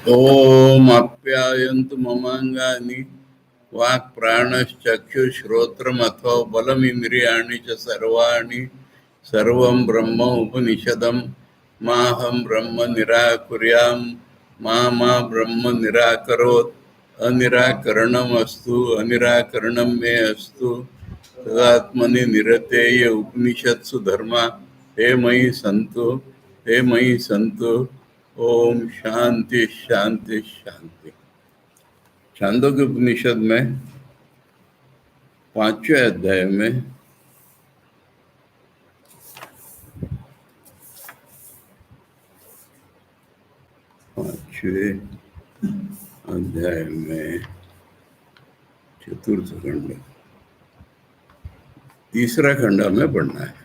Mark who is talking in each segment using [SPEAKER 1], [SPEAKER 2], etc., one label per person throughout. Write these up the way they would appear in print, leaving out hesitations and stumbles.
[SPEAKER 1] ओम आप्यायन्तु ममांगानि वाक् प्राणश्चक्षुश्रोत्रमथो बलमिन्द्रियाणि च सर्वाणि सर्वं ब्रह्म उपनिषदं माहं ब्रह्म निराकुर्याम् मा ब्रह्म निराकरोत् अनिराकरणमस्तु अनिराकरणं मे अस्तु तदात्मनि निरतेय उपनिषत्सु धर्मा हे मयि सन्तु हे मयि सन्तु। ओम शांति शांति शांति। छांदोग्य उपनिषद में 5वें अध्याय में 5वें अध्याय में चतुर्थ खंड तीसरा खंड हमें पढ़ना है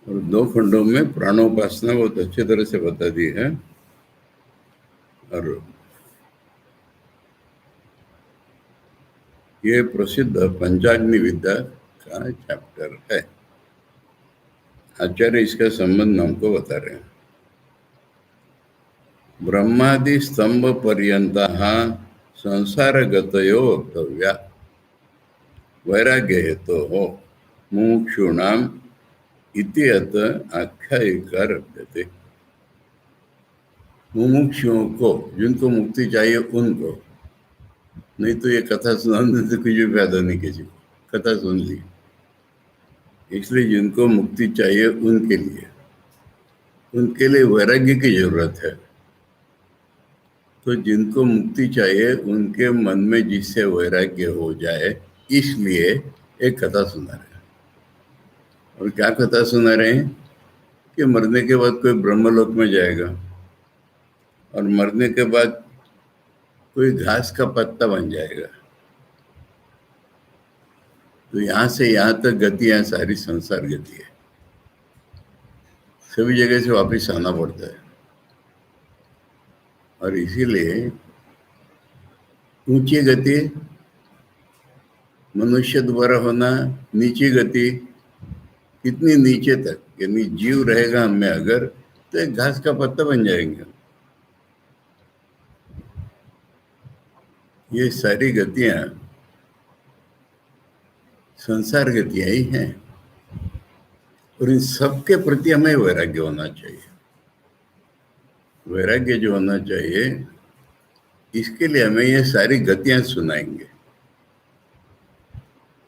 [SPEAKER 1] और 2 खंडों में प्राणोपासना बहुत अच्छी तरह से बता दी है और ये प्रसिद्ध पंचाग्नि विद्या का चैप्टर है। आचार्य इसका संबंध हमको बता रहे हैं। ब्रह्मादि स्तंभ पर्यंतः संसारगतयो वक्तव्या वैराग्य हेतु हो मुमुक्षूणाम इति अत आख्यायिका रखते। मुमुक्षुओं को, जिनको मुक्ति चाहिए उनको, नहीं तो ये कथा सुनाने से कुछ भी फायदा नहीं किसी को। कथा सुन ली, इसलिए जिनको मुक्ति चाहिए उनके लिए वैराग्य की जरूरत है। तो जिनको मुक्ति चाहिए उनके मन में जिससे वैराग्य हो जाए, इसलिए एक कथा सुना रहे हैं। और क्या कथा सुना रहे हैं कि मरने के बाद कोई ब्रह्मलोक में जाएगा और मरने के बाद कोई घास का पत्ता बन जाएगा। तो यहाँ से यहाँ तक गतियाँ सारी संसार गति है। सभी जगह से वापस आना पड़ता है और इसीलिए ऊंची गति मनुष्य द्वारा होना, नीची गति कितनी नीचे तक, यानी जीव रहेगा हमें अगर, तो एक घास का पत्ता बन जाएंगे। ये सारी गतियां संसार गतियां ही हैं और इन सब के प्रति हमें वैराग्य होना चाहिए। वैराग्य जो होना चाहिए, इसके लिए हमें ये सारी गतियां सुनाएंगे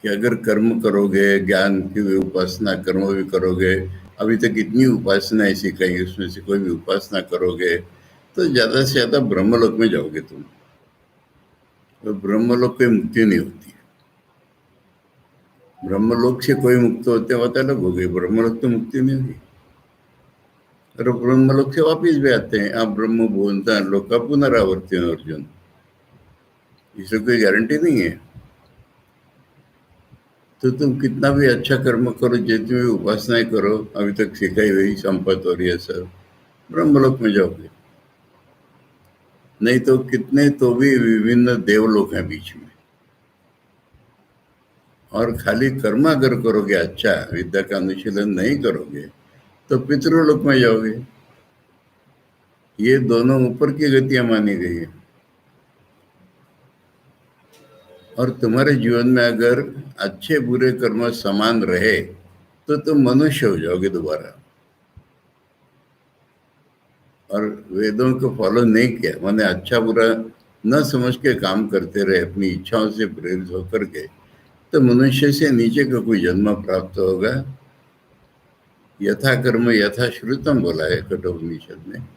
[SPEAKER 1] कि अगर कर्म करोगे, ज्ञान की भी उपासना कर्म भी करोगे, अभी तक इतनी उपासना ऐसी कही, उसमें से कोई भी उपासना करोगे तो ज्यादा से ज्यादा ब्रह्मलोक में जाओगे तुम। तो ब्रह्मलोक की मुक्ति नहीं होती। ब्रह्मलोक से कोई मुक्त होते बात अलग हो गई, ब्रह्मलोक तो मुक्ति नहीं हुई। और ब्रह्मलोक से वापिस भी आते हैं। आप ब्रह्म बोलता लोक का पुनरावर्तन अर्जुन, इससे कोई गारंटी नहीं है। तो तुम कितना भी अच्छा कर्म करो, जितनी भी उपासनाएं करो, अभी तक सिखाई हुई संपत्त और ये सब, ब्रह्मलोक में जाओगे। नहीं तो कितने तो भी विभिन्न देवलोक हैं बीच में। और खाली कर्म अगर करोगे, अच्छा विद्या का अनुशीलन नहीं करोगे, तो पितृलोक में जाओगे। ये दोनों ऊपर की गतियां मानी गई है। और तुम्हारे जीवन में अगर अच्छे बुरे कर्म समान रहे तो तुम मनुष्य हो जाओगे दोबारा। और वेदों को फॉलो नहीं किया, माने अच्छा बुरा न समझ के काम करते रहे अपनी इच्छाओं से प्रेरित होकर के, तो मनुष्य से नीचे का कोई जन्म प्राप्त होगा। यथा कर्म यथा श्रुतम बोला है कठोपनिषद में।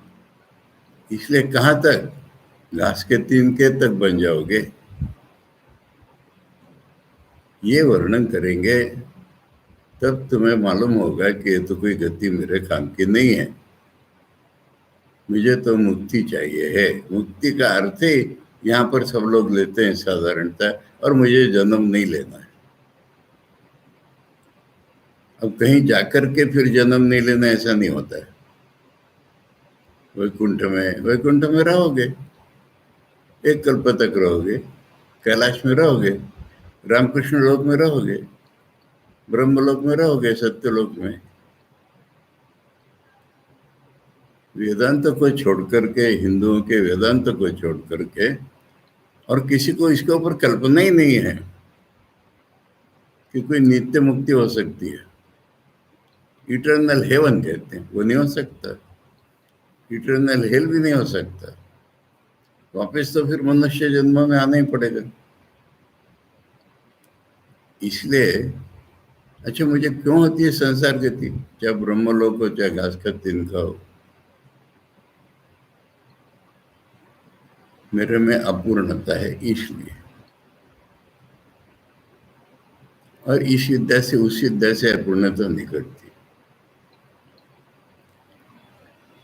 [SPEAKER 1] इसलिए कहाँ तक, घास के तिनके तक बन जाओगे, ये वर्णन करेंगे। तब तुम्हें मालूम होगा कि ये तो कोई गति मेरे काम की नहीं है, मुझे तो मुक्ति चाहिए है। मुक्ति का अर्थ ही यहाँ पर सब लोग लेते हैं साधारणतः, और मुझे जन्म नहीं लेना है। अब कहीं जाकर के फिर जन्म नहीं लेना, ऐसा नहीं होता है। वैकुंठ में रहोगे, एक कल्प तक रहोगे, कैलाश में रहोगे, रामकृष्ण लोक में रहोगे, ब्रह्मलोक में रहोगे, सत्यलोक में। वेदांत को छोड़ करके, हिंदुओं के वेदांत को छोड़ करके, और किसी को इसके ऊपर कल्पना ही नहीं है कि कोई नित्य मुक्ति हो सकती है। इटर्नल हेवन कहते हैं, वो नहीं हो सकता। इटर्नल हेल भी नहीं हो सकता। वापस तो फिर मनुष्य जन्म में आना ही पड़ेगा। इसलिए अच्छा, मुझे क्यों होती है संसार गति, चाहे ब्रह्मलोक हो चाहे घास का तिनका हो? मेरे में अपूर्णता है इसलिए। और इस विद्या से उस विद्या से अपूर्णता निकलती।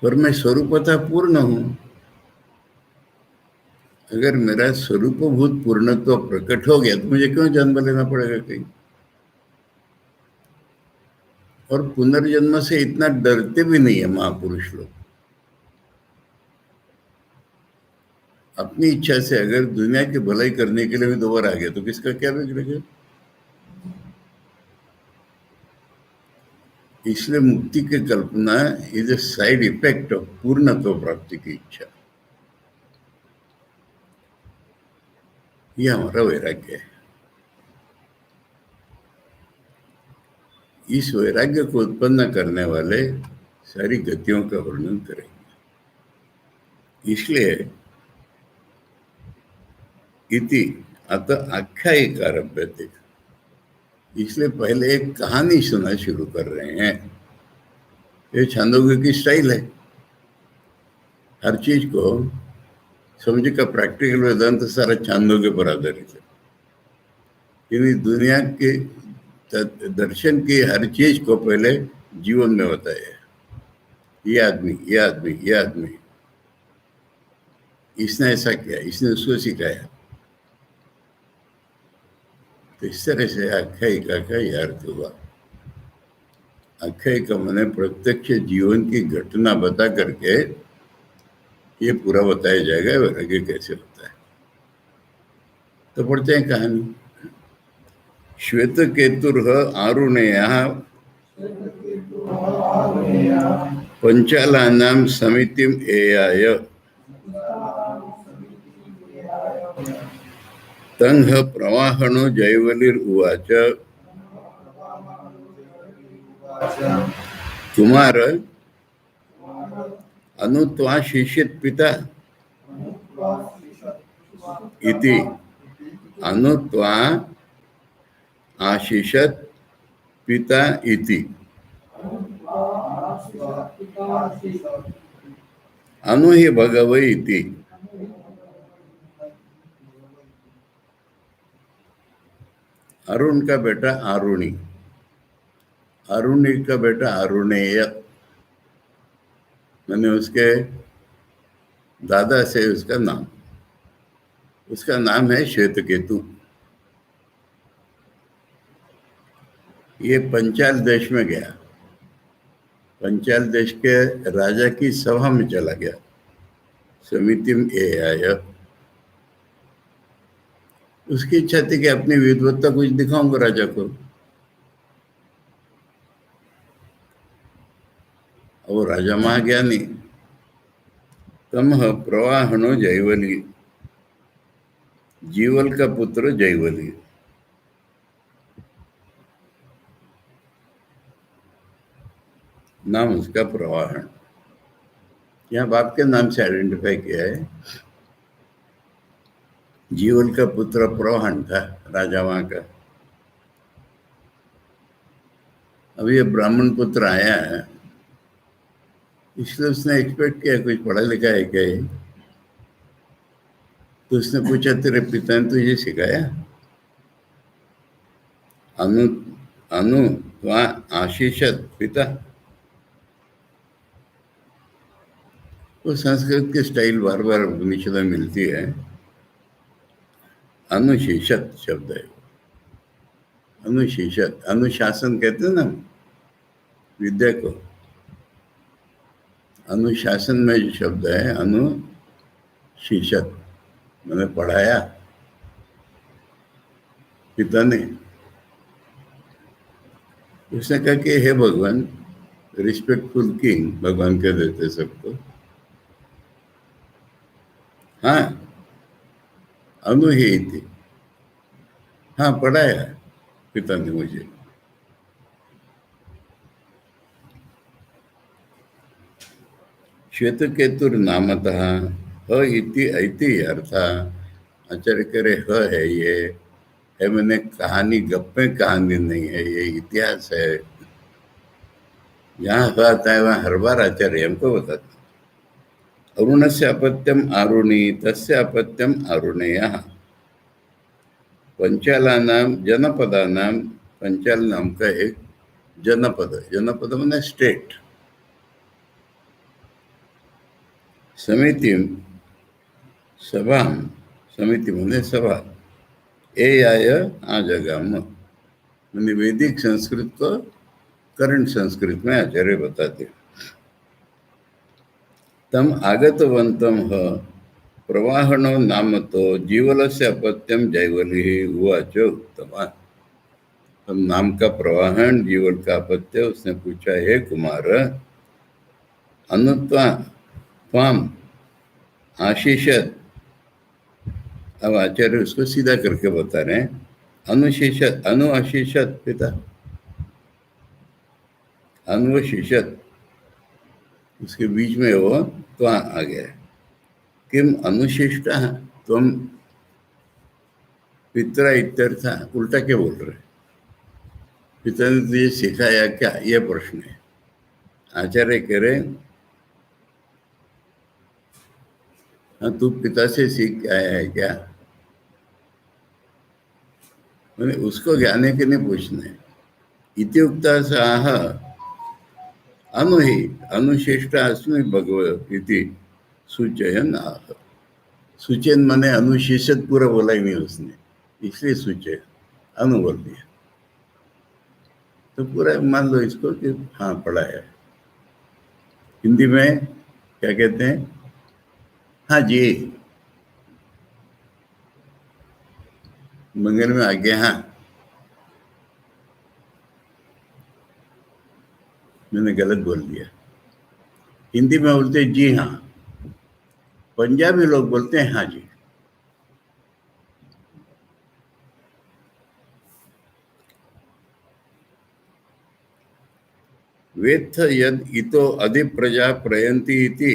[SPEAKER 1] पर मैं स्वरूपतः पूर्ण हूं। अगर मेरा स्वरूपभूत पूर्णत्व प्रकट हो गया तो मुझे क्यों जन्म लेना पड़ेगा कहीं? और पुनर्जन्म से इतना डरते भी नहीं है महापुरुष लोग। अपनी इच्छा से अगर दुनिया की भलाई करने के लिए भी दोबारा आ गया तो किसका क्या बिगड़ेगा? इसलिए मुक्ति की कल्पना is a side effect of पूर्णत्व प्राप्ति की इच्छा। ये हमारा वैराग्य है। इस वैराग्य को उत्पन्न करने वाले सारी गतियों का वर्णन करेंगे। इसलिए इति अतः आख्यायिकारभ्यते, इसलिए पहले एक कहानी सुना शुरू कर रहे हैं। ये छांदोग्य की स्टाइल है। हर चीज को समझ का प्रैक्टिकल वेदांत सारा छांदोग्य पर आधारित है। यानी दुनिया के दर्शन की हर चीज को पहले जीवन में बताया। ये आदमी, ये आदमी, ये आदमी, इसने ऐसा किया, इसने उसको सिखाया। तो इस तरह से आख्यायिका का यह अर्थ हुआ। आख्यायिका मैंने प्रत्यक्ष जीवन की घटना बता करके ये पूरा बताया जाएगा वैराग्य कैसे होता है। तो पढ़ते हैं कहानी। श्वेत केतुर्ह आरुणेयः पंचालानां समितिम् एयाय तंह प्रवाहणो जैवलिर्उवाच कुमार अनुत्वा शिष्यत् पिता इति अनुत्वा आशिषत् पिता इति अनु हि भगवै इति। अरुण का बेटा आरुणी, अरुणी का बेटा अरुणेय, मैंने उसके दादा से उसका नाम है श्वेतकेतु। ये पंचाल देश में गया। पंचाल देश के राजा की सभा में चला गया। समितिम एयाय, उसकी इच्छा थी कि अपनी विद्वत्ता कुछ दिखाऊंगा राजा को। वो राजा महाज्ञानी। तमह प्रवाहनो जैवली, जीवल का पुत्र जैवली। नाम उसका प्रवाहन। यहाँ बाप के नाम से आइडेंटिफाई किया है। जीवल का पुत्र प्रवाहन था, राजा वहां का। अब ये ब्राह्मण पुत्र आया है, इसलिए उसने एक्सपेक्ट किया कुछ पढ़ा लिखा है क्या ये। तो उसने पूछा तेरे पिता ने तुझे सिखाया? अनु अनु वा आशीषत पिता। वो संस्कृत की स्टाइल बार बार उपनिषद में मिलती है। अनुशीषत शब्द है। अनुशीषत, अनुशासन कहते हैं ना विद्या को। अनुशासन में जो शब्द है अनुशीषत, मैंने पढ़ाया पिता ने। उसने कहा कि हे भगवान, रिस्पेक्टफुल किंग भगवान कह देते सबको। हाँ, अनु ही थी। हाँ, पढ़ाया पिता ने मुझे। श्वेतकेतुर नामतः ह इति ऐति अर्थ। आचार्य करे ह है ये, है मैंने कहानी, गप्पे कहानी नहीं है, ये इतिहास है। जहाँ ह आता है वहाँ हर बार आचार्य हमको बताते। अरुणस्य अपत्यम आरुणी तस्य अपत्यम आरुणेयः। पंचालानां जनपदानां, पंचाल नाम का एक जनपद, जनपद मैंने स्टेट, समिति, सभा, समिति मैंने सभा, ए आय आ जगह मैंने वैदिक संस्कृत को करंट संस्कृत में आचार्य बताते। तम आगतवंतम ह प्रवाहणो नाम तो जीवलस्य अपत्यम जैवली उवाच उत्तमा। तम नाम का प्रवाहन, जीवल का अपत्य। उसने पूछा, हे कुमार, अनुत्वा त्वाम आशीषत। अब आचार्य उसको सीधा करके बता रहे हैं, अनुशीषत, अनु आशीषत पिता, अनुशीषत, उसके बीच में वो त्वा आ गया। किम अनुशिष्ट तुम पितरा इत्यर्थ। उल्टा क्या बोल रहे, पिता ने तुझे सिखाया क्या, यह प्रश्न है। आचार्य कह रहे, हाँ तू पिता से सीख के आया है क्या, मैंने उसको ज्ञाने के लिए पूछना है। इत्युक्ता साह अनु ही अनुशिष्ट अस्मि भगवत इति सूचयन आह। सूचयन माने अनुशिष्ट पूरा बोला ही नहीं उसने, इसलिए सूचय अनु बोल दिया। तो पूरा मान लो इसको कि हाँ पढ़ा है। हिंदी में क्या कहते हैं, हाँ जी। मंगल में आ गया, हाँ मैंने गलत बोल दिया। हिंदी में बोलते हैं जी हाँ, पंजाबी लोग बोलते हैं हाँ जी। वेत्थ यद इतो अधिप्रजा प्रयन्ति इति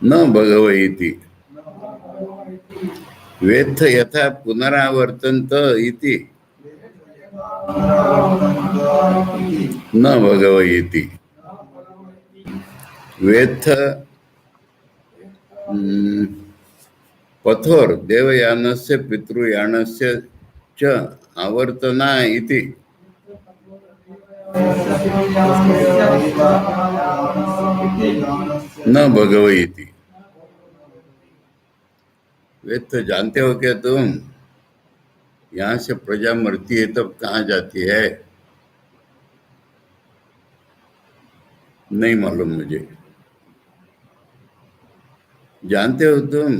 [SPEAKER 1] न भगवति। वेत्थ यथा पुनरावर्तन्त इति न भगवति। वेत्थ पथोर देवयानस्य पितृयानस्य च आवर्तना इति न भगवति। वेद तो जानते हो क्या तुम, यहाँ से प्रजा मरती है तब कहाँ जाती है, नहीं मालूम मुझे। जानते हो तुम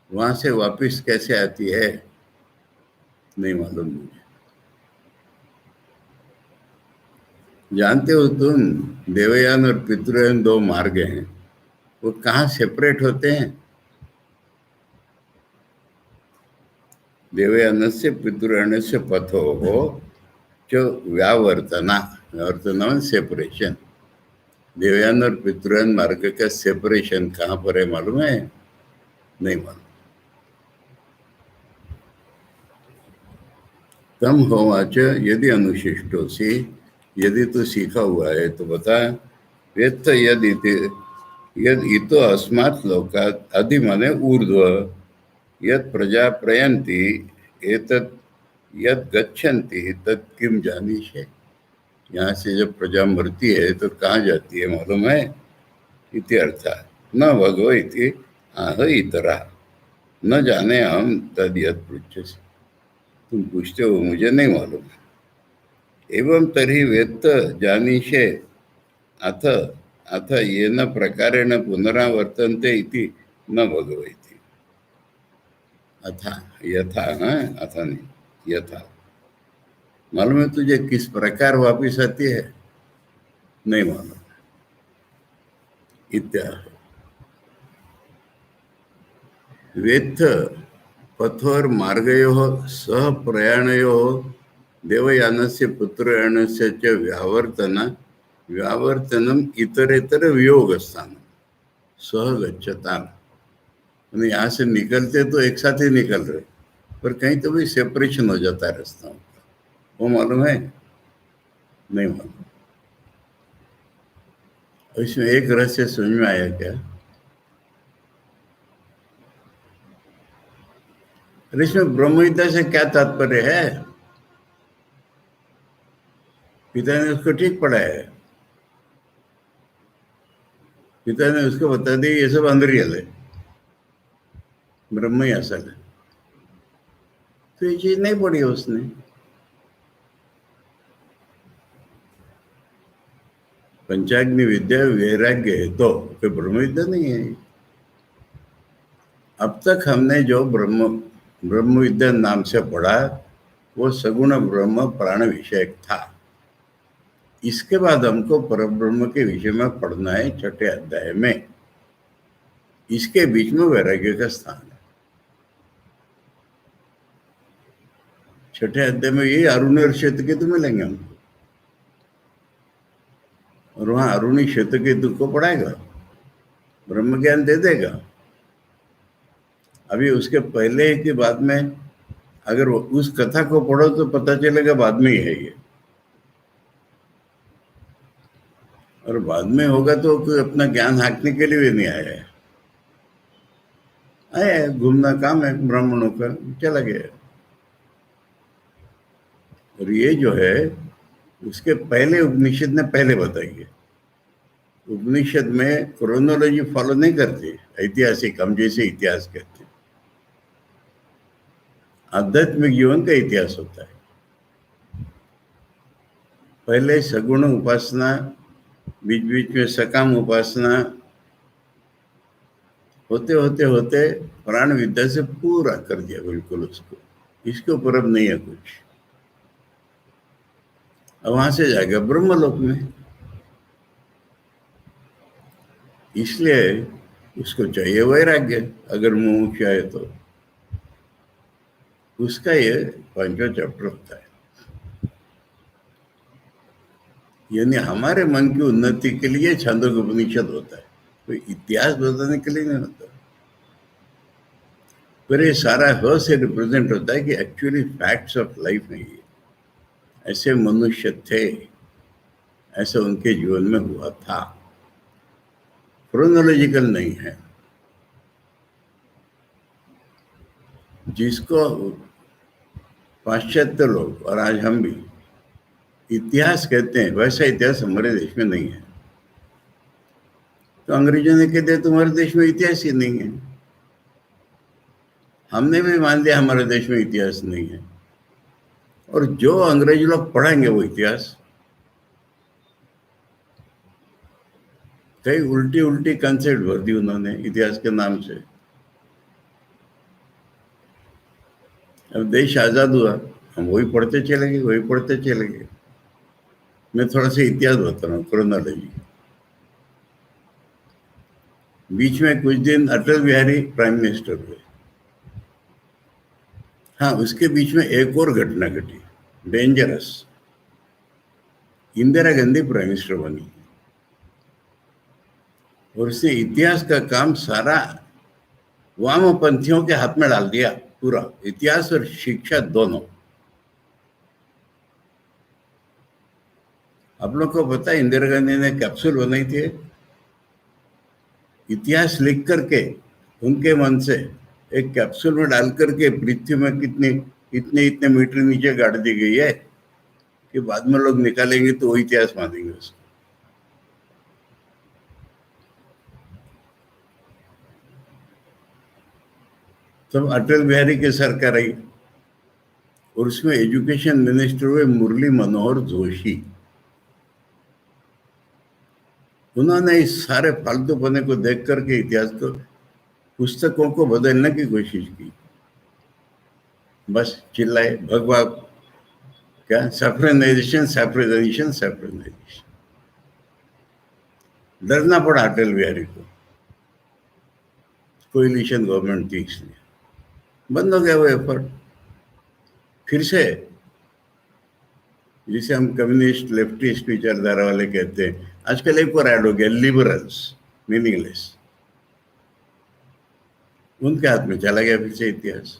[SPEAKER 1] वहां से वापस कैसे आती है, नहीं मालूम मुझे। जानते हो तुम देवयान और पितृयान दो मार्ग हैं, वो कहाँ सेपरेट होते हैं। देवयानस्य पितृयानस्य पथो हो जो व्यावर्तना, व्यावर्तना सेपरेशन। देवयान और पितृयान मार्ग का सेपरेशन कहाँ पर है मालूम है, नहीं मालूम। तम होवाच यदि अनुशिष्टोसी, यदि तू सीखा हुआ है तो बता। वेत्त यद इतो अस्मात् लोकात् अधि माने ऊर्ध्व, यद प्रजा प्रयन्ति एतत् यद गच्छन्ति तत् किम जानीषे। यहाँ से जब प्रजा मरती है तो कहाँ जाती है मालूम है, इति अर्थात् न भगव इति आह इतरा न जाने हम तद यद पृच्छसि। तुम पूछते हो मुझे नहीं मालूम। एवं तर्हि वेत्त जानीषे अथ अथ येन प्रकारेण पुनरावर्तन्ते इति न भगवति। अथा यथा, अथा नहीं, यथा। मालूम है तुझे किस प्रकार वापिस आती है? नहीं मालूम। इत्याह वेत्थ पथोर मार्गयोः सह प्रयाणयोः देवयानस्य पुत्रयानस्य च व्यावर्तनम इतरेतर वियोगस्थान सह गच्छता। यहाँ से निकलते तो एक साथ ही निकल रहे, पर कहीं तो भी सेपरेशन हो जाता है रास्ता। वो मालूम है? नहीं मालूम। इसमें एक रहस्य समझ में आया क्या? इसमें ब्रह्मविद्या से क्या तात्पर्य है? पिता ने उसको ठीक पढ़ाया है, पिता ने उसको बता दिया ये सब अनरियल है, ब्रह्म ही असल है। तो ये चीज नहीं पढ़ी उसने। पंचाग्नि विद्या वैराग्य है तो कोई ब्रह्म विद्या नहीं है। अब तक हमने जो ब्रह्म विद्या नाम से पढ़ा वो सगुण ब्रह्म प्राण विषयक था। इसके बाद हमको परब्रह्म के विषय में पढ़ना है छठे अध्याय में। इसके बीच में वैराग्य का स्थान है। छठे अध्याय में यही अरुणी और श्वेत केतु मिलेंगे हमको, और वहां अरुणी श्वेत केतु को पढ़ाएगा, ब्रह्म ज्ञान दे देगा। अभी उसके पहले के बाद में अगर उस कथा को पढ़ो तो पता चलेगा बाद में ही है ये, और बाद में होगा तो कोई अपना ज्ञान हाँकने के लिए भी नहीं आया है, आया घूमना काम है ब्राह्मणों का, चला गया। और ये जो है उसके पहले उपनिषद ने पहले बताई है। उपनिषद में क्रोनोलॉजी फॉलो नहीं करते, ऐतिहासिक, हम जैसे इतिहास कहते। आध्यात्मिक जीवन का इतिहास होता है। पहले सगुण उपासना, बीच बीच में सकाम उपासना, होते होते होते प्राण विद्या से पूरा कर दिया बिल्कुल उसको। इसके ऊपर अब नहीं है कुछ। अब वहां से जाएगा ब्रह्मलोक में। इसलिए उसको चाहिए वैराग्य, अगर मुमुक्ष है तो। उसका ये 5वां चैप्टर होता है। यानी हमारे मन की उन्नति के लिए छांदोग्य उपनिषद होता है, कोई इतिहास बताने के लिए नहीं होता। पर ये सारा ह से रिप्रेजेंट होता है कि एक्चुअली फैक्ट्स ऑफ लाइफ नहीं है। ऐसे मनुष्य थे, ऐसे उनके जीवन में हुआ था, क्रोनोलॉजिकल नहीं है। जिसको पाश्चात्य लोग और आज हम भी इतिहास कहते हैं, वैसा इतिहास हमारे देश में नहीं है। तो अंग्रेजों ने कहते तुम्हारे देश में इतिहास ही नहीं है। हमने भी मान लिया हमारे देश में इतिहास नहीं है, और जो अंग्रेज लोग पढ़ाएंगे वो इतिहास, कई उल्टी उल्टी कंसेप्ट भर दी उन्होंने इतिहास के नाम से। अब देश आजाद हुआ, हम वही पढ़ते चले गए, वही पढ़ते चले गए। मैं थोड़ा सा इतिहास बता रहा हूँ, क्रोनोलॉजी। बीच में कुछ दिन अटल बिहारी प्राइम मिनिस्टर हुए। हाँ, उसके बीच में एक और घटना घटी, dangerous. Indira Gandhi prime minister बनी, और उसने इतिहास का काम सारा वामपंथियों के हाथ में डाल दिया, पूरा इतिहास और शिक्षा दोनों। आप लोग को पता है इंदिरा गांधी ने कैप्सूल बनाई थी, इतिहास लिख करके उनके मन से एक कैप्सूल में डाल करके पृथ्वी में कितने इतने इतने मीटर नीचे गाड़ दी गई है कि बाद में लोग निकालेंगे तो वो इतिहास मानेंगे उसको। तब अटल बिहारी की सरकार आई, और उसमें एजुकेशन मिनिस्टर हुए मुरली मनोहर जोशी। उन्होंने इस सारे फालतूपने को देख करके इतिहास को, पुस्तकों को बदलने की कोशिश की। बस चिल्लाए भगवा, क्या सैफ्रनाइजेशन सैफ्रनाइजेशन सैफ्रनाइजेशन। डरना पड़ा अटल बिहारी को, कोलिशन गवर्नमेंट थी इसलिए बंद हो गया वो एफर्ट। फिर से जिसे हम कम्युनिस्ट लेफ्टिस्ट विचारधारा वाले कहते हैं, आजकल एक और ऐड हो गया लिबरल्स, मीनिंगलेस। उनके हाथ में चला गया फिर से इतिहास।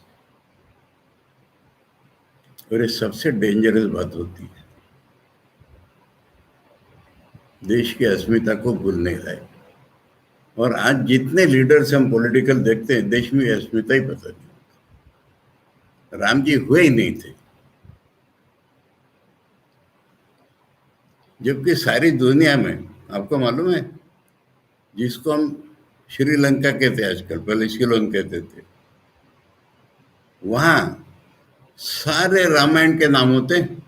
[SPEAKER 1] और ये सबसे डेंजरस बात होती है, देश की अस्मिता को भूलने लायक। और आज जितने लीडर्स हम पॉलिटिकल देखते हैं, देश में अस्मिता ही पता नहीं। राम जी हुए ही नहीं थे, जबकि सारी दुनिया में, आपको मालूम है, जिसको हम श्रीलंका कहते हैं आजकल, पहले सिलोन कहते थे, वहां सारे रामायण के नाम होते हैं।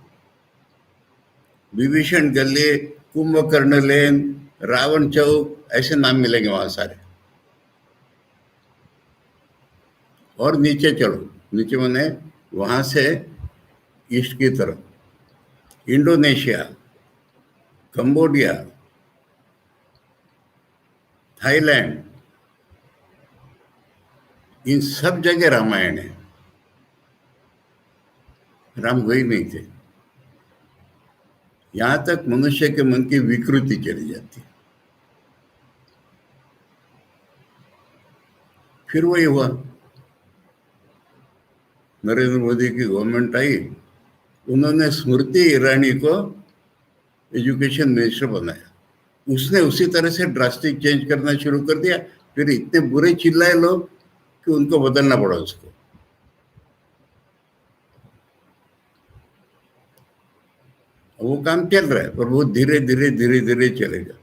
[SPEAKER 1] विभीषण गले, कुंभकर्ण लेन, रावण चौक, ऐसे नाम मिलेंगे वहां सारे। और नीचे चलो, नीचे मैंने वहां से ईस्ट की तरफ इंडोनेशिया, कंबोडिया, थाईलैंड, इन सब जगह रामायण है। राम हुए ही नहीं थे। यहां तक मनुष्य के मन की विकृति चली जाती है। फिर वही हुआ, नरेंद्र मोदी की गवर्नमेंट आई, उन्होंने स्मृति ईरानी को एजुकेशन मिनिस्टर बनाया। उसने उसी तरह से ड्रास्टिक चेंज करना शुरू कर दिया। फिर इतने बुरे चिल्लाए लोग कि उनको बदलना पड़ा उसको। वो काम चल रहा है, पर वो धीरे धीरे धीरे धीरे चलेगा।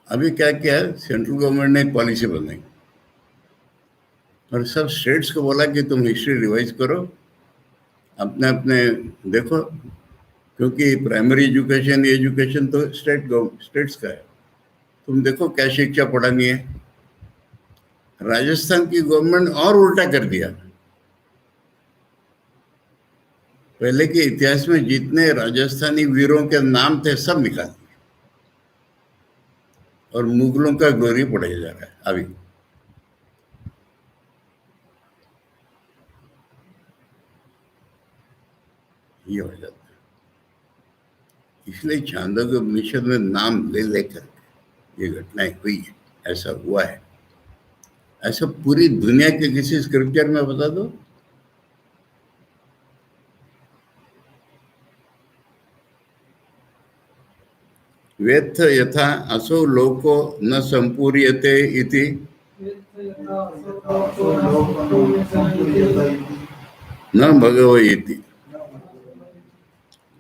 [SPEAKER 1] अभी क्या किया, सेंट्रल गवर्नमेंट ने एक पॉलिसी बनाई और सब स्टेट्स को बोला कि तुम हिस्ट्री रिवाइज करो, अपने अपने देखो, क्योंकि प्राइमरी एजुकेशन एजुकेशन तो स्टेट्स का है। तुम देखो क्या शिक्षा पढ़ानी है। राजस्थान की गवर्नमेंट और उल्टा कर दिया। पहले के इतिहास में जितने राजस्थानी वीरों के नाम थे सब निकाल दिए और मुगलों का ग्लोरी पढ़ाया जा रहा है अभी। ये हो जाता है। इसलिए छांदोग्य उपनिषद में नाम ले लेकर ये घटनाएं हुई है, ऐसा हुआ है। ऐसा पूरी दुनिया के किसी स्क्रिप्चर में बता दो। वेत्थ यथा असो लोको न संपूर्यते इति न भगवयति।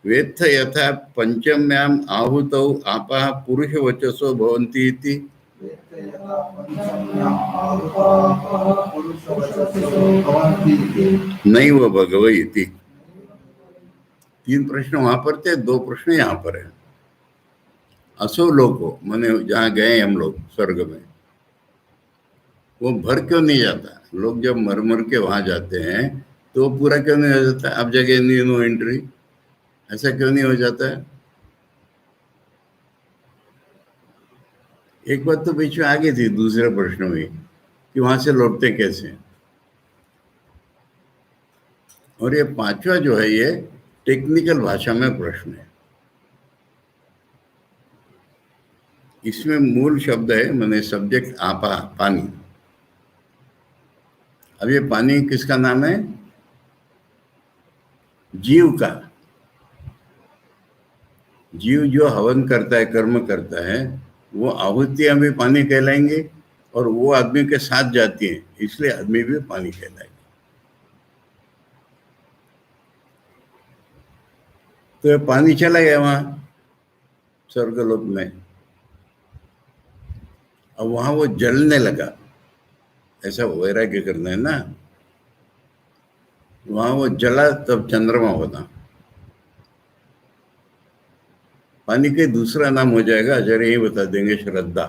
[SPEAKER 1] वेत्थ यथा पंचम्याम आहुतौ आपः पुरुषवचसो भवन्ति इति नैव भगवयति। 3 प्रश्न वहां पर थे, 2 प्रश्न यहाँ पर है। असो लोको माने जहाँ गए हम लोग स्वर्ग में, वो भर क्यों नहीं जाता? लोग जब मर मर के वहां जाते हैं तो वो पूरा क्यों नहीं हो जाता? अब जगह नहीं, नो एंट्री, ऐसा क्यों नहीं हो जाता है? एक बात तो बीच में आ गई थी दूसरे प्रश्न में कि वहां से लौटते कैसे। और ये 5वां जो है, ये टेक्निकल भाषा में प्रश्न है। इसमें मूल शब्द है, मैंने सब्जेक्ट आपा, पानी। अब ये पानी किसका नाम है? जीव का। जीव जो हवन करता है, कर्म करता है, वो आहुतियां भी पानी कहलाएंगे और वो आदमी के साथ जाती है, इसलिए आदमी भी पानी कहलाएगा। तो ये पानी चला गया वहां स्वर्गलोक में। अब वहां वो जलने लगा, ऐसा वैराग्य करना है ना। वहां वो जला तब चंद्रमा बना। पानी के दूसरा नाम हो जाएगा, आचार्य यही बता देंगे, श्रद्धा।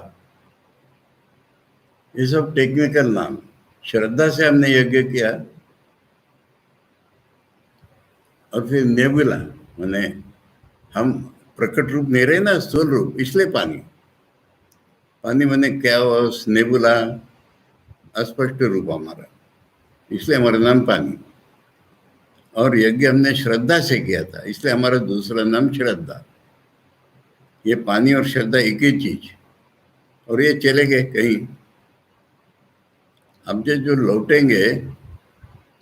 [SPEAKER 1] ये सब टेक्निकल नाम। श्रद्धा से हमने यज्ञ किया। और फिर नेबुला, माने हम प्रकट रूप नहीं रहे ना, स्थूल रूप, इसलिए पानी। पानी माने क्या हुआ, नेबुला अस्पष्ट रूप हमारा, इसलिए हमारा नाम पानी। और यज्ञ हमने श्रद्धा से किया था, इसलिए हमारा दूसरा नाम श्रद्धा। ये पानी और श्रद्धा एक ही चीज। और ये चले गए कहीं। अब जो लौटेंगे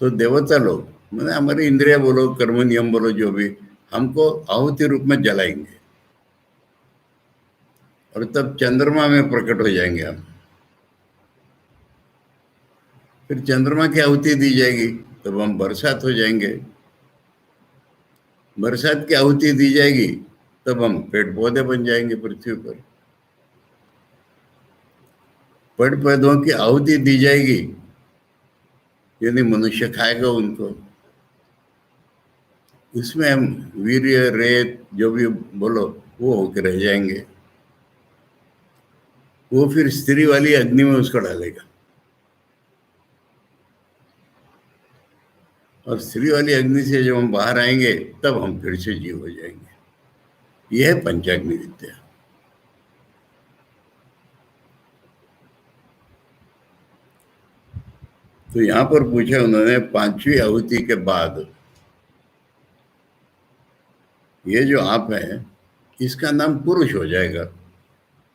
[SPEAKER 1] तो देवता लोग, मैंने हमारी इंद्रिया बोलो, कर्म नियम बोलो, जो भी, हमको आहुति रूप में जलाएंगे। और तब चंद्रमा में प्रकट हो जाएंगे हम। फिर चंद्रमा की आहुति दी जाएगी, तब हम बरसात हो जाएंगे। बरसात की आहुति दी जाएगी, तब हम पेड़ पौधे बन जाएंगे पृथ्वी पर। पेड़ पौधों की आहुति दी जाएगी, यानी मनुष्य खाएगा उनको। उसमें हम वीर्य, रेत, जो भी बोलो, वो होकर रह जाएंगे। वो फिर स्त्री वाली अग्नि में उसको डालेगा। और स्त्री वाली अग्नि से जब हम बाहर आएंगे, तब हम फिर से जीव हो जाएंगे। यह है पंचाग्नि विद्या। तो यहां पर पूछा उन्होंने, पांचवी आहुति के बाद ये जो आप है, इसका नाम पुरुष हो जाएगा।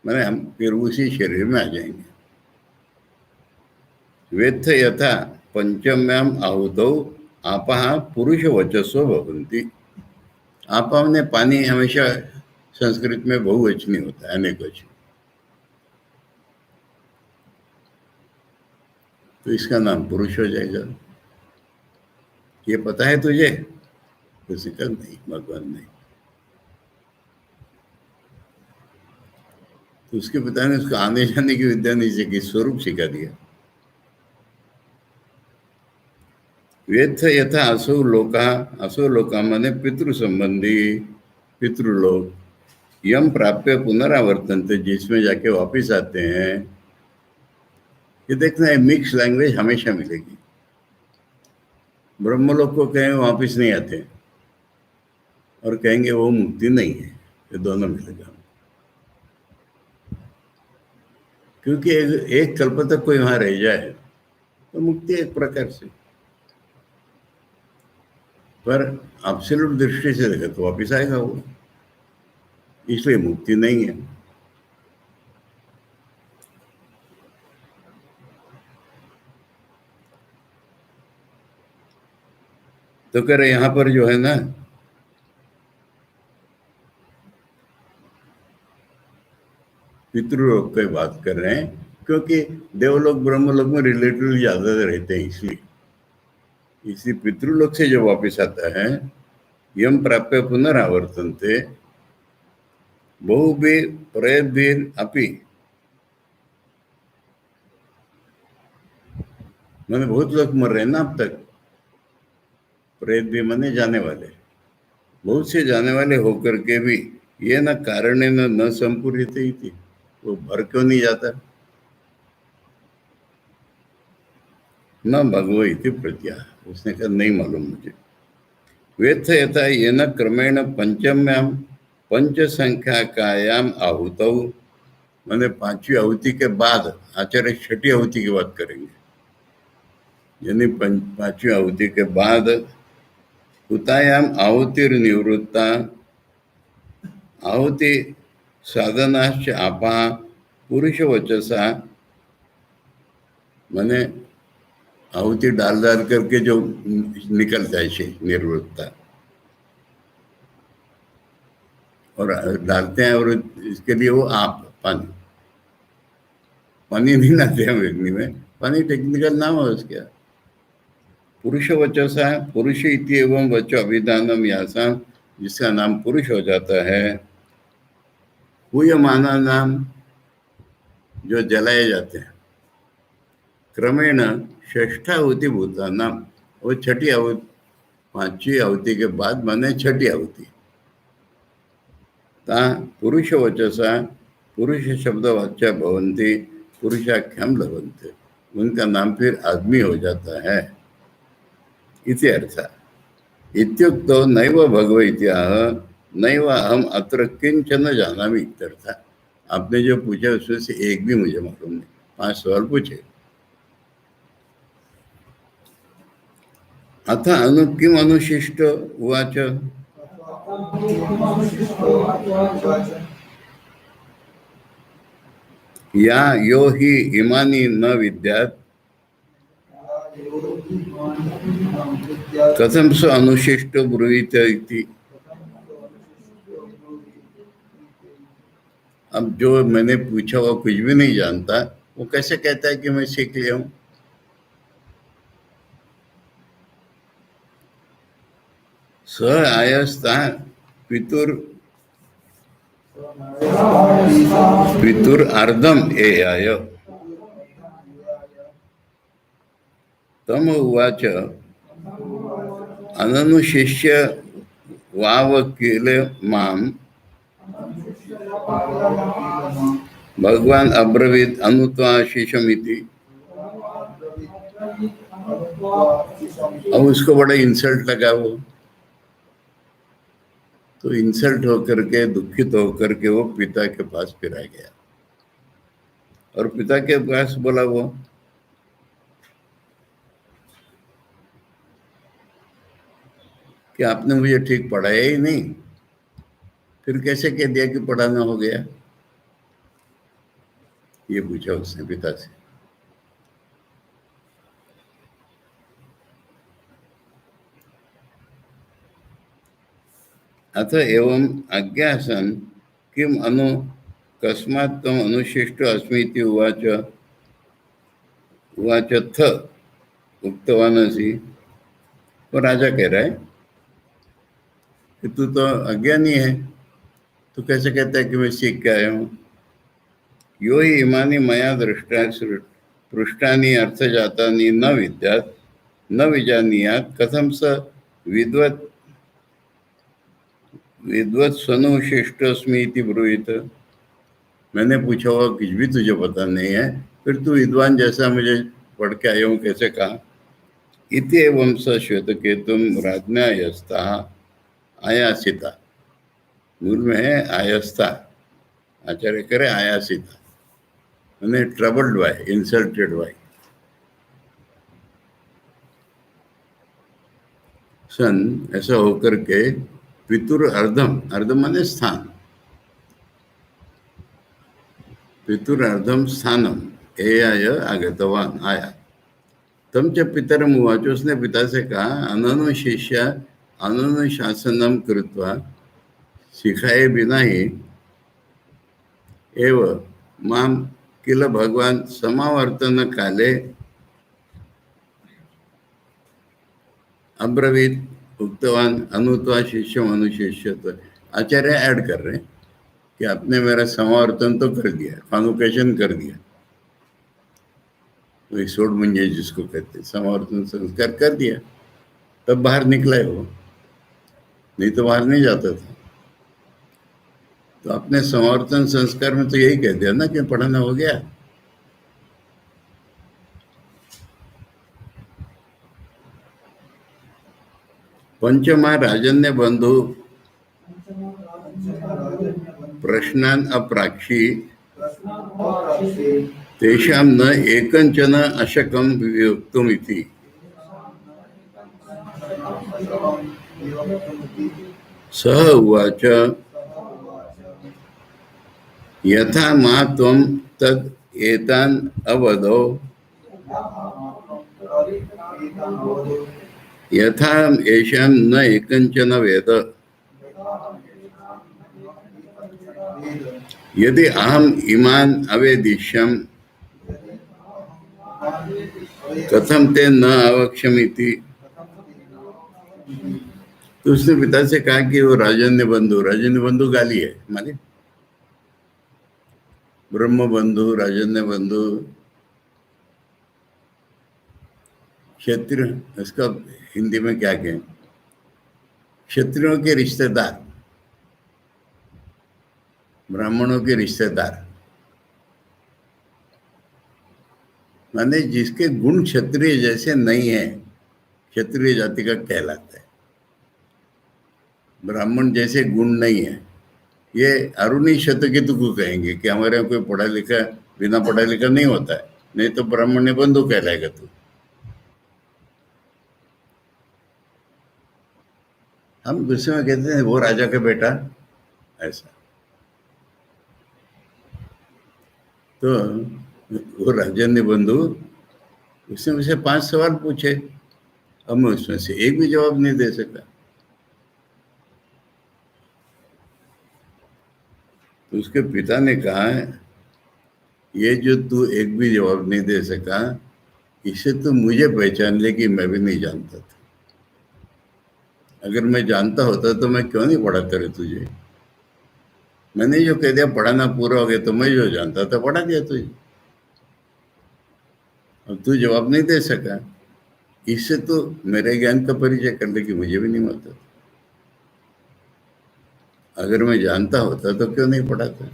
[SPEAKER 1] मैंने हम फिर उसी शरीर में आ जाएंगे। वेत्थ यथा पंचम्याम आहुतौ आपः पुरुष वचस्व भवन्ति। आपा ने पानी हमेशा संस्कृत में बहुवचनी होता है, अनेक वचन। तो इसका नाम पुरुष हो जाएगा। ये पता है तुझे? किसी का नहीं, भगवान नहीं। तो उसके पिता ने उसको आने जाने की विद्या नहीं सीखी, स्वरूप सिखा दिया। वेत्थ यथा असो लोका, असो लोका माने पितृ संबंधी, पितृलोक, यम प्राप्य पुनरावर्तनते, जिसमें जाके वापिस आते हैं। ये देखना है, मिक्स लैंग्वेज हमेशा मिलेगी। ब्रह्मलोक को कहें वापिस नहीं आते, और कहेंगे वो मुक्ति नहीं है, ये दोनों मिलेगा। क्योंकि एक कल्प तक कोई वहां रह जाए तो मुक्ति एक प्रकार से, पर एब्सोल्यूट दृष्टि से देखा तो वापिस आएगा वो, इसलिए मुक्ति नहीं है। तो कह रहे यहां पर जो है ना, पितृलोक की बात कर रहे हैं, क्योंकि देवलोक ब्रह्मलोक में रिलेटिवली ज्यादा रहते हैं, इसलिए इसी पितृलोक से जो वापिस आता है, यम प्राप्य पुनरावर्तनते बहुभी प्रयद्भिर अपि, मैंने बहुत लोग मर रहे हैं ना अब तक। प्रेत भी माने जाने वाले, बहुत से जाने वाले होकर के भी ये न कारण न संपूरित ही थी, वो भर क्यों नहीं जाता? न भगवो इति प्रत्या, उसने कहा नहीं मालूम मुझे। वेत्थ यथा ये न क्रमेण पंचम्याम पंच संख्याकायाम आहुतौ, मैंने पांचवी आहुति के बाद आचार्य छठी आहुति की बात करेंगे, यानी पांचवी आहुति के बाद हुतायाम आहुतिर्निवृत्ता आहुति साधनाश्च आपा पुरुष वचसा, मैंने आहुति डाल करके जो निकलता है निर्वृत्ता, और डालते हैं, और इसके लिए वो आप पानी नहीं लाते हैं अग्नि में, पानी टेक्निकल नाम है उसका। पुरुष वचसा, पुरुष इति एवं वच अभिधानम यासा, जिसका नाम पुरुष हो जाता है। पूयमाना नाम, जो जलाए जाते हैं। क्रमेण षष्ठाहुति भूता नाम, वो छठी आहुति, पांचवी आहुति के बाद माने छठी आहुति। ता पुरुष वचसा पुरुष शब्द वाच्या भवन्ति पुरुषाख्यम लभन्ते, उनका नाम फिर आदमी हो जाता है। इति अर्थः। इत्युक्तो नैव भगवत्याः नैव अहम अत्र किंचन जानामि इत्यर्थः। आपने जो पूछा उसमें से एक भी मुझे मालूम नहीं। 5 सवाल पूछे। अथ अनु किम अनुशिष्ट उवाच, या यो हि इमानि न विद्यात् कथम स अनुशिष्ट ब्रूहीत इति। अब जो मैंने पूछा वो कुछ भी नहीं जानता, वो कैसे कहता है कि मैं सीख लिया हूं। स आयस्ता पितुर पितुर अर्धम ए आय तम उवाच अननुशिष्य वाव किल माम भगवान अब्रवीत अनुत्वाशिषमिति। अब उसको बड़ा इंसल्ट लगा वो, तो इंसल्ट होकर के, दुखित होकर के वो पिता के पास फिर आ गया और पिता के पास बोला वो कि आपने मुझे ठीक पढ़ाया ही नहीं, फिर कैसे कह दिया कि पढ़ाना हो गया। ये पूछा उसने पिता से। अथ एवं अज्ञासन किम अनु कस्मात् तम अनुशिष्ट अस्मीति उवाच उवाचथ उक्तवान असि। तो राजा कह रहा है कि तू तो अज्ञानी है, तू कैसे कहता है कि मैं सीख के आया हूँ। यो ही इमानी मया दृष्टा पृष्ठानि अर्थजातानि न विद्यात् न विजानीयात् कथम स विद्वत् विद्वत्सनुशिष्टस्मि इति ब्रूहीत। मैंने पूछा हुआ कुछ भी तुझे पता नहीं है, फिर तू विद्वान जैसा मुझे पढ़ के आया हूँ कैसे कहा। इति एवं स श्वेतकेतुम राज्ञा यस्ता आयासिता। मूल में है आयस्ता, आचार्य करे आयासिता, मैंने ट्रबल्ड बाय, इंसल्टेड बाय। सन ऐसा होकर के पितुर अर्धम, अर्धम माने स्थान, पितुर अर्धम स्थानम ए आय आगतवान आया। तम च पितरम उवाच, उसने पिता से कहा अननु शिष्य अननु शासनम कृत्वा, सिखाए बिना ही एव माम किल भगवान समावर्तन काले अब्रवीत उक्तवान अनुत्वा शिष्यम अनुशिष्य। तो आचार्य ऐड कर रहे हैं कि आपने मेरा समावर्तन तो कर दिया, कॉन्वोकेशन कर दिया, तो सोड मुंजे जिसको कहते, समावर्तन संस्कार कर दिया, तब बाहर निकला है वो, नहीं तो बाहर नहीं जाता था। तो अपने समावर्तन संस्कार में तो यही कह दिया ना कि पढ़ाना हो गया। पंचमा राजन्य बंधु प्रश्नान अप्राक्षी तेषाम न एकंचन अशकम विवक्तुमिति। सह उवाच यथा मा त्वं तद एतान अवदो यथा येषां न एकंचन वेद यदि अहम इमान अवेदिष्यम कथम ते न अवक्ष्यमिति। तो उसने पिता से कहा कि वो राजन्य बंधु गाली है, माने ब्रह्म बंधु, राजन्य बंधु, क्षत्रिय, इसका हिंदी में क्या कहें, क्षत्रियों के रिश्तेदार, ब्राह्मणों के रिश्तेदार, माने जिसके गुण क्षत्रिय जैसे नहीं है, क्षत्रिय जाति का कहलाता है। ब्राह्मण जैसे गुण नहीं है, ये अरुणी शतकेतु को कहेंगे कि हमारे यहाँ कोई पढ़ा लिखा बिना पढ़ा लिखा नहीं होता है, नहीं तो ब्राह्मण ने बंधु कहलाएगा तू। हम गुस्से में कहते हैं वो राजा का बेटा, ऐसा। तो वो राजा ने बंधु, उसने मुझसे 5 सवाल पूछे, अब मैं उसमें से एक भी जवाब नहीं दे सका। तो उसके पिता ने कहा, ये जो तू एक भी जवाब नहीं दे सका, इससे तो मुझे पहचान ले कि मैं भी नहीं जानता था। अगर मैं जानता होता तो मैं क्यों नहीं पढ़ाता रहे तुझे। मैंने जो कह दिया पढ़ाना पूरा हो गया, तो मैं जो जानता था पढ़ा दिया तुझे। अब तू जवाब नहीं दे सका, इससे तो मेरे ज्ञान का परिचय कर ले कि मुझे भी नहीं होता। अगर मैं जानता होता तो क्यों नहीं पढ़ाता।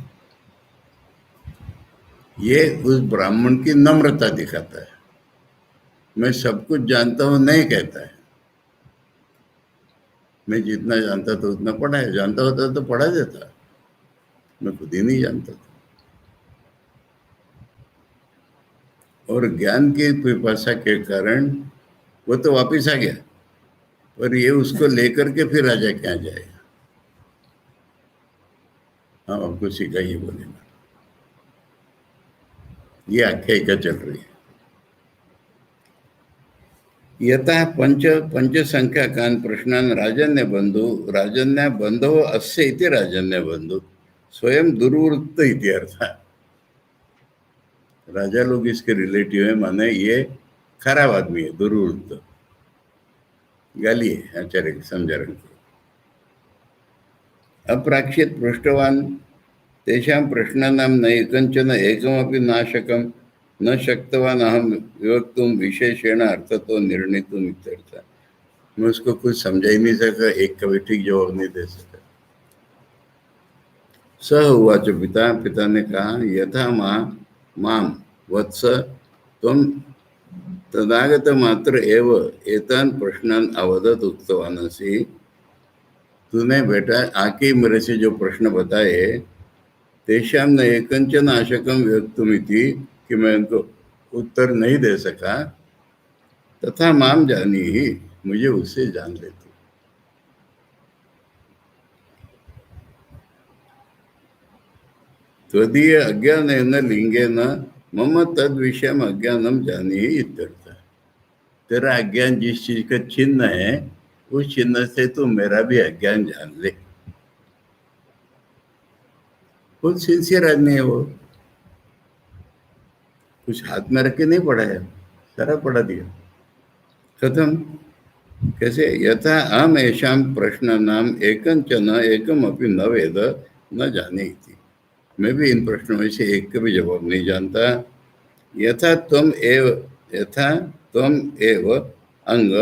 [SPEAKER 1] ये उस ब्राह्मण की नम्रता दिखाता है। मैं सब कुछ जानता हूं नहीं कहता है। मैं जितना जानता था उतना पढ़ाया, जानता होता तो पढ़ा देता, मैं खुद ही नहीं जानता था। और ज्ञान की पिपासा के कारण वो तो वापिस आ गया, पर ये उसको लेकर के फिर राजा क्या जाएगा। हाँ, आपको सिखाइए बोलेगा, ये आख्यायिका चल रही है। यतः पंच संख्याकान् प्रश्नान् राजन्य बंधो अस्य इति राजन्य बंधु स्वयं दुर्वृत्त इति अर्थ। राजा लोग इसके रिलेटिव है, माने ये खराब आदमी है, दुर्वृत्त, गाली है आचार्य के समझारण को। अप्राक्षित पृष्ठवान तेषां प्रश्नानां न कंचन एकमपि नाशकम न शक्तवान अहम विवक्तुम विशेषेण अर्थतो निर्णीतुम इत्यर्थ। मैं उसको कुछ समझा ही नहीं सका, एक का भी ठीक जवाब नहीं दे सका। सह उवाच पिता ने कहा, यथा माम वत्स त्वं तदागत मात्र एव एतान प्रश्नान अवदत उक्तवानसि। तूने बेटा आके मेरे से जो प्रश्न बताए, तेषां न एकंचन आशकम व्यक्तुमिति, कि मैं उनको उत्तर नहीं दे सका, तथा माम जानी ही, मुझे उससे जान ले तू। त्वदीय अज्ञानेन लिंगेन मम तद विषयम अज्ञानम जानी ही इत्यर्थ। तेरा अज्ञान जिस चीज का चिन्ह है, उस चिन्ह से तू मेरा भी अज्ञान जान ले। बहुत सिंसियर आदमी है वो, कुछ हाथ में रख के नहीं पढ़ाया, सारा पढ़ा दिया। खत्म। कैसे? यथा अहम ऐशाम प्रश्न नाम एकंचन एकम अपि न वेद न जाने थी। मैं भी इन प्रश्नों में से एक का भी जवाब नहीं जानता। यथा त्वम एव अंग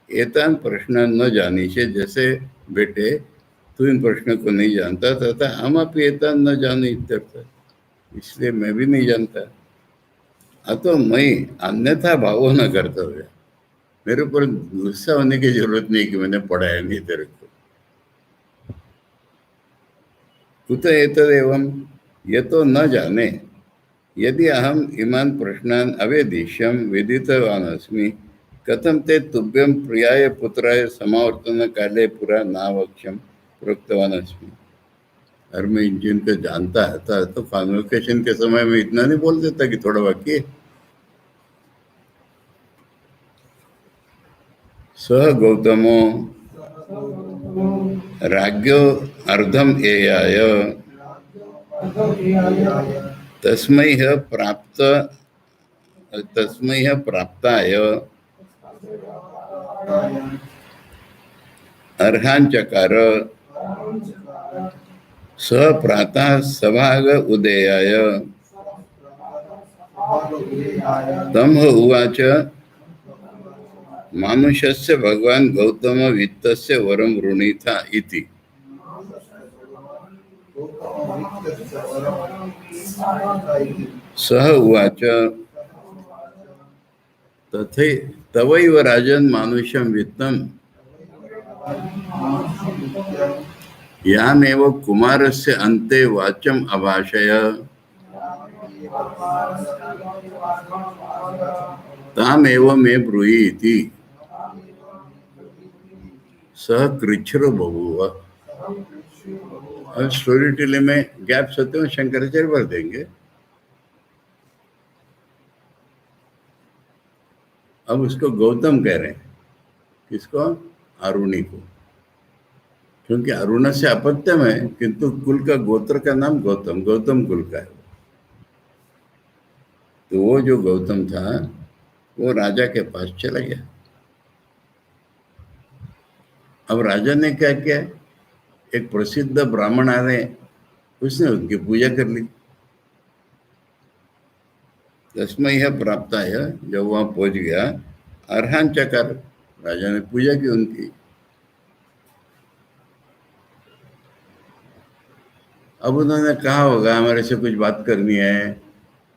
[SPEAKER 1] एतान प्रश्न न जानी से, जैसे बेटे तू इन प्रश्नों को नहीं जानता तथा हम अपि एतान न जाने इत्यर्थ, इसलिए मैं भी नहीं जानता। अतो मैं अन्यथा भावो न कर्तव्य। मेरे ऊपर गुस्सा होने की जरूरत नहीं कि मैंने पढ़ाया नहीं तेरे को। कुत एतदेवं यतो न जाने यदि अहम इमान प्रश्नान अवेदिष्यम विदितवान अस्मि, कथम ते तुभ्यम प्रियाय पुत्राय समावर्तन काले पुरा नावक्ष्यम प्रोक्तवान अस्मि। और मैं जिनको जानता था तो कॉन्वोकेशन के समय में इतना नहीं बोल देता कि थोड़ा बाकी। सह गौतमो राज्ञो अर्धम एयाय तस्मै प्राप्ताय अर्हांचकार स प्रातः सभाग उदेयाय तम उवाच मानुषस्य भगवान गौतम वित्तस्य वरम ऋणीथा इति। सह उवाच तथे तवैव राजन मानुषम वित्तम यामेव कुमारस्य अन्ते वाचम अभाषय तामेव मे ब्रूहि इति सह कृच्छ्रो बभूव। अब स्टोरी टेलिंग में गैप होते हैं, शंकराचार्य भर देंगे। अब उसको गौतम कह रहे हैं, किसको? अरुणी को, क्योंकि अरुण से अपत्यम है, किंतु कुल का गोत्र का नाम गौतम, गौतम कुल का है। तो वो जो गौतम था वो राजा के पास चला गया। अब राजा ने क्या किया, एक प्रसिद्ध ब्राह्मण आ रहे, उसने उनकी पूजा कर ली। तस्मै यह प्राप्त है, जब वहां पहुंच गया, अर्हान चकार, राजा ने पूजा की उनकी। अब उन्होंने कहा होगा हमारे से कुछ बात करनी है,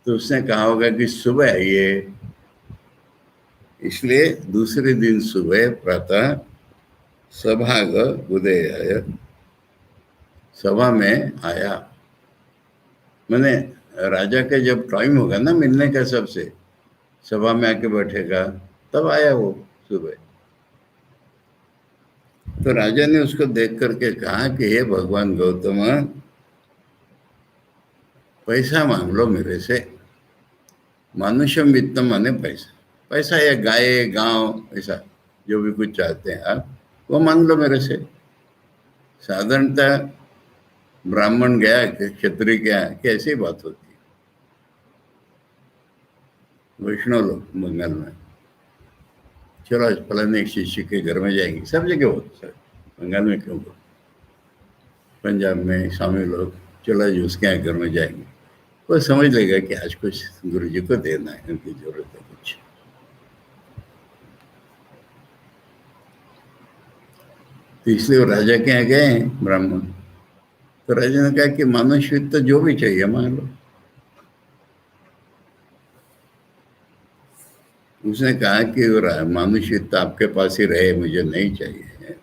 [SPEAKER 1] तो उसने कहा होगा कि सुबह आइए। इसलिए दूसरे दिन सुबह प्रातः सभाग उदय, सभा में आया। मैंने राजा के जब टाइम होगा ना मिलने का, सबसे सभा में आके बैठेगा, तब आया वो सुबह। तो राजा ने उसको देख करके कहा कि हे भगवान गौतम, पैसा मांग लो मेरे से। मानुषम वित्तम माने पैसा, पैसा या गाय गांव, ऐसा जो भी कुछ चाहते हैं आप, वो मांग लो मेरे से। साधारणतः ब्राह्मण गया कि क्षत्रिय गया कि ऐसी बात होती है। वैष्णव लोग बंगाल में, चलो आज फलाने एक शिष्य के घर में जाएंगे, सब जगह होता है, बंगाल में क्यों हो, पंजाब में स्वामी लोग, चलो आज उसके यहाँ घर में जाएंगे, वो समझ लेगा कि आज कुछ गुरु जी को देना है, उनकी जरूरत है कुछ। तो इसलिए वो राजा के यहाँ गए हैं ब्राह्मण। तो राजा ने कहा कि मनुष्य तो जो भी चाहिए मान लो। उसने कहा कि मनुष्य आपके पास ही रहे, मुझे नहीं चाहिए,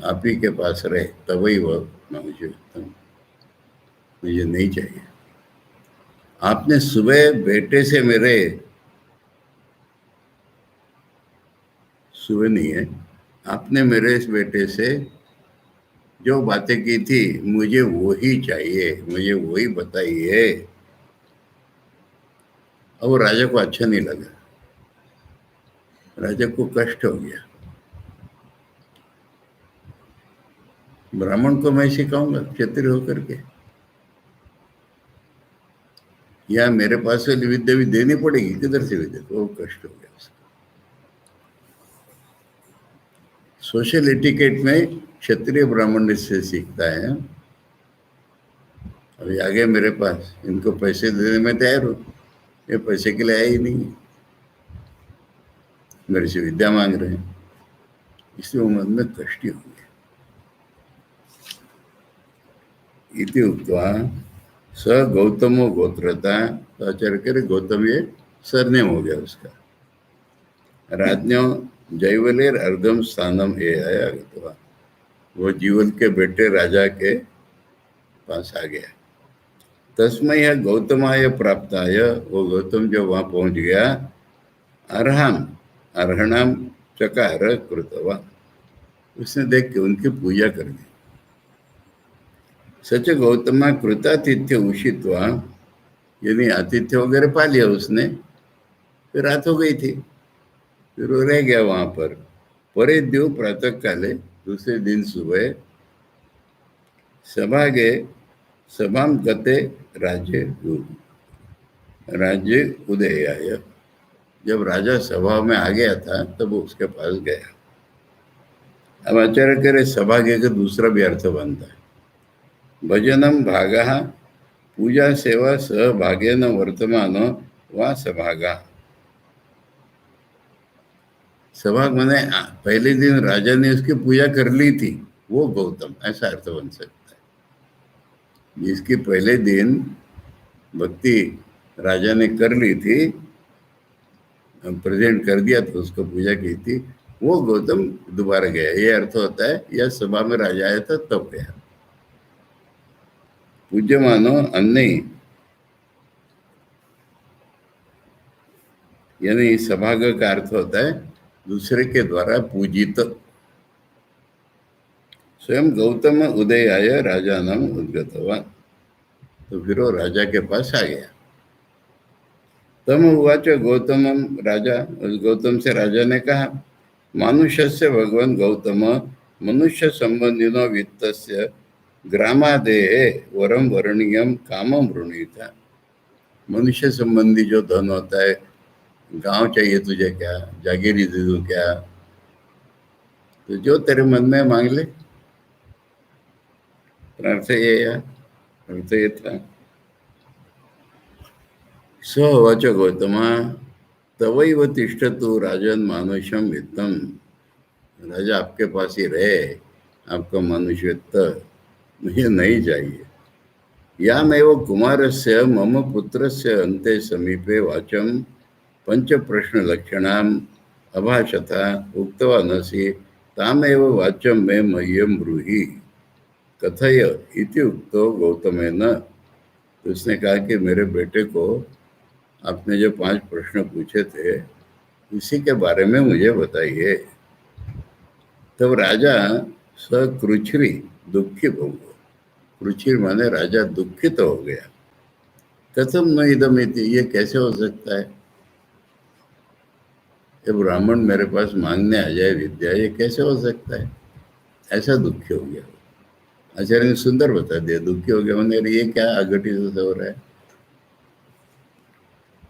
[SPEAKER 1] आप ही के पास रहे तभी वो मनुष्य, मुझे नहीं चाहिए। आपने सुबह बेटे से मेरे, सुबह नहीं है, आपने मेरे इस बेटे से जो बातें की थी, मुझे वही चाहिए, मुझे वही बताइए। अब वो राजा को अच्छा नहीं लगा, राजा को कष्ट हो गया। ब्राह्मण को मैं सिखाऊंगा क्षत्रिय होकर के, या मेरे पास से विद्या भी देनी पड़ेगी, किधर से विद्या, तो वो कष्ट हो गया उसका। सोशल एटिकेट में क्षत्रिय ब्राह्मण से सीखता है। अभी आ गए मेरे पास, इनको पैसे देने में तैयार हूँ, ये पैसे के लिए आया ही नहीं, मेरे से विद्या मांग रहे हैं, इसलिए वो मन में कष्ट हो गया। इति उक्त्वा स गौतमो गोत्रता, तो आचार्य कह रहे गौतम ये सरनेम हो गया उसका। राज्ञो जैवलेर अर्धम स्थानम ए आया, वो जीवन के बेटे राजा के पास आ गया। तस्मै यह गौतमाय प्राप्ताय, वो गौतम जब वहां पहुंच गया, अर्हम अर्हणाम चकार कृतवा, उसने देख के उनकी पूजा कर दी। सच गौतमा कृतातिथ्य उषित्वा, यानी आतिथ्य वगैरह पा लिया उसने, फिर रात हो गई थी, फिर वो रह गया वहां पर। परे द्यो प्रातः काले, दूसरे दिन सुबह, सभा गए, सभाम गते राज्य राज्य उदय आय, जब राजा सभा में आ गया था तब वो उसके पास गया। अब आचार्य कह रहे सभा गए का दूसरा भी अर्थ बनता है, भजनम भागा, पूजा सेवा सहभाग्यन वर्तमान व सभागा। सभा मैंने पहले दिन राजा ने उसकी पूजा कर ली थी, वो गौतम, ऐसा अर्थ बन सकता है। जिसकी पहले दिन भक्ति राजा ने कर ली थी, प्रेजेंट कर दिया तो उसको पूजा की थी, वो गौतम दोबारा गया, ये अर्थ होता है। यह सभा में राजा आया था तब गया। पूज्य मानो अन्य, यानी सभागा का अर्थ होता है दूसरे के द्वारा पूजित। स्वयं गौतम उदयाय राजा नाम उद्गतवान, तो फिर वो राजा के पास आ गया। तम उवाच गौतम, राजा, उस गौतम से राजा ने कहा, मानुष्य से भगवान गौतम मनुष्य संबंधिनो वित्तस्य ग्रामादेह वरम वर्णीयम कामम वृणीता। मनुष्य संबंधी जो धन होता है, गांव चाहिए तुझे क्या, जागीरी दे दूं क्या, तो जो तेरे मन में मांग ले। अर्थ ये है, अर्थ ये था। स उवाच गौतम तवैव तिष्ठतु राजन मानुषम वित्तम, राजा आपके पास ही रहे, आपका मनुष्य वित्त मुझे नहीं चाहिए। यामेव कुमारस्य मम पुत्रस्य अन्ते समीपे वाचम पंच प्रश्न लक्षणाम अभाषता उक्तवानसि तामेव वाचम मे मह्यम ब्रूहि कथय इति उक्तो गौतमेन। तो उसने कहा कि मेरे बेटे को आपने जो 5 प्रश्न पूछे थे उसी के बारे में मुझे बताइए। तब राजा सकृच्छ्री दुखी हो गया। कृच्छ्री माने राजा दुखित हो गया। कथम न इदम इति, ये कैसे हो सकता है, ये ब्राह्मण मेरे पास मांगने आ जाए विद्या, ये कैसे हो सकता है। ऐसा दुखी हो गया। आचार्य ने सुंदर बता दिया, दुखी हो गया मैंने, ये क्या अघटित हो रहा है।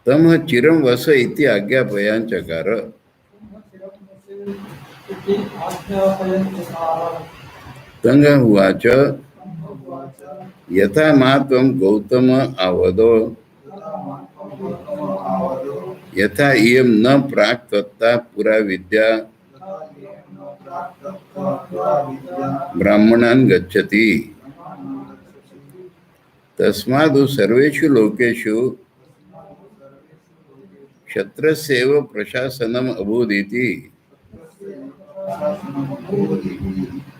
[SPEAKER 1] तम चिरम वस इति आज्ञापयान चकार, तंग उवाच यथा मा त्वं गौतम आवदो यथा इयं न प्राक् त्वत्ता पुरा विद्या ब्राह्मणान् गच्छति, तस्माद् सर्वेषु लोकेषु क्षत्रस्यैव प्रशासनम् अभूदिति